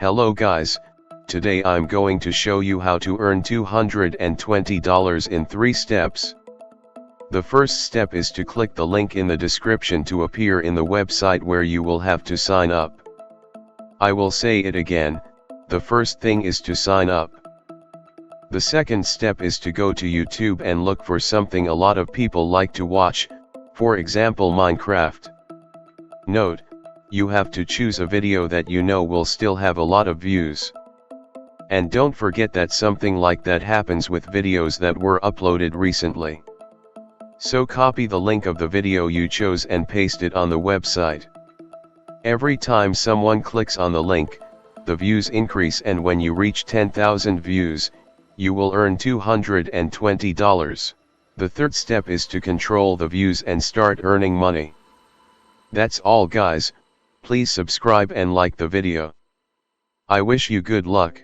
Hello guys, today I'm going to show you how to earn $220 in 3 steps. The first step is to click the link in the description to appear in the website where you will have to sign up. I will say it again, the first thing is to sign up. The second step is to go to YouTube and look for something a lot of people like to watch, for example Minecraft. Note, you have to choose a video that you know will still have a lot of views. And don't forget that something like that happens with videos that were uploaded recently. So copy the link of the video you chose and paste it on the website. Every time someone clicks on the link, the views increase, and when you reach 10,000 views, you will earn $220. The third step is to control the views and start earning money. That's all guys, please subscribe and like the video. I wish you good luck.